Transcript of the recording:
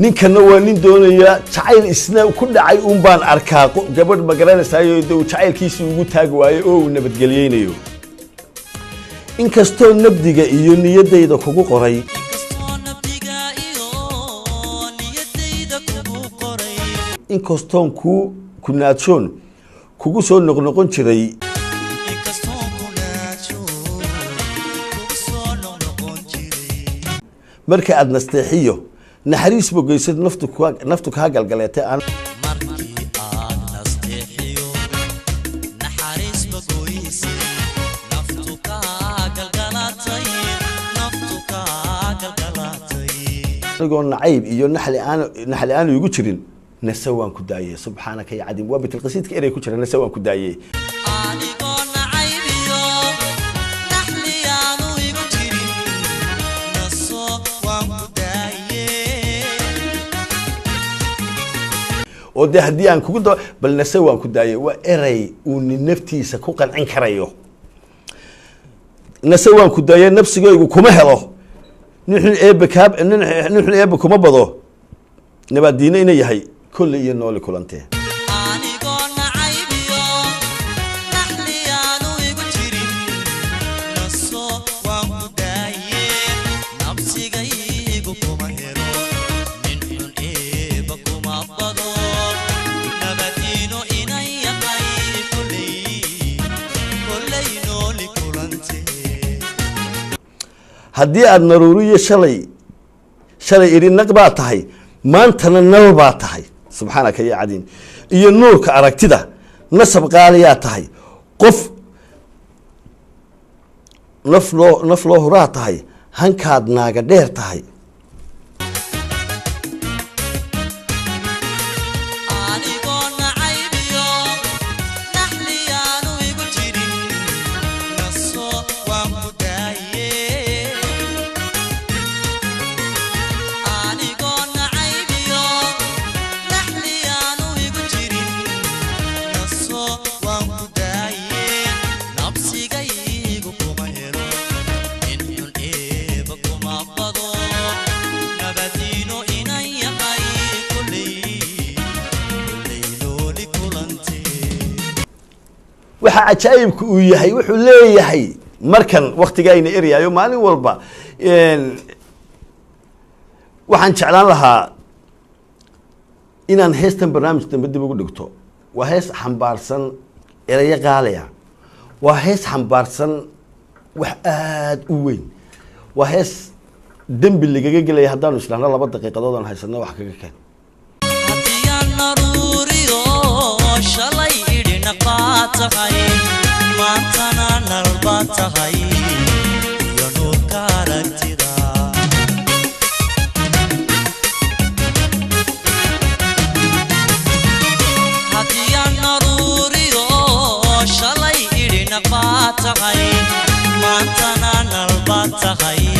ninkana waa nin doonaya jacayl isna ku dhacay uun baan arkaa gabadh ma garanaysayo doo jacaylkiisa ugu taag waayo oo uu nabadgeliyeynayo inkastoo nabdiga iyo niyadayda kugu qoray inkastoon ku naadsoon kugu soo noqnoqon jiray marka aad nasteexiyo naxariis bogeysad naftu ka galgaleetay aan markii aad nasteexiyo naxariis bogeysad naftu ka galgalatay anigoo nacayb iyo naxli aan igu jirin nasawaan ku daayay subhanaka ya adim wa bitil qasidka eray ku jira nasawaan ku daayay anigoo nacayb iyo naxli aan igu jirin nasawaan ku daayay oo de hadii aan kugu bal nasawaan ku daayay waa eray uu naftiisa ku qancin karayo nasawaan ku daayay nafsigaygu kuma helo nuxul eeba kuma bado nabadiina inay yahay كل ينول كلانته. أنا قلنا عيبيو نحلي أنا ويقتري نصو ومداية نفسي جايبو كمهرو من إيه بكم أبضو نبتينو إناي يقاي كل ينول كلانته. هدي النرورية شلي إيرين نقباتهاي ما أنت نلباتهاي. سبحانك يا عدين iyo nuurka aragtida nasab qaaliya tahay qof naf loo huraa tahay hankaad naaga dheer tahay waxa ajaayibku uu yahay wuxuu leeyahay markan waqtigayna eryayo maalin walba waxaan jeclaan lahaa inaan heestan barnaamij dambe dib ugu dhigto waa hees xambaarsan erayo qaaliya waa hees xambaarsan wax aad u weyn waa hees dambi lagaga gelaya haddaanu islaano 2 daqiiqadood aan haysano wax kaga keen نقاطعي ما تنال البطعي ينور كاركتدا هدي النروري شلي إلي نقاطعي ما تنال البطعي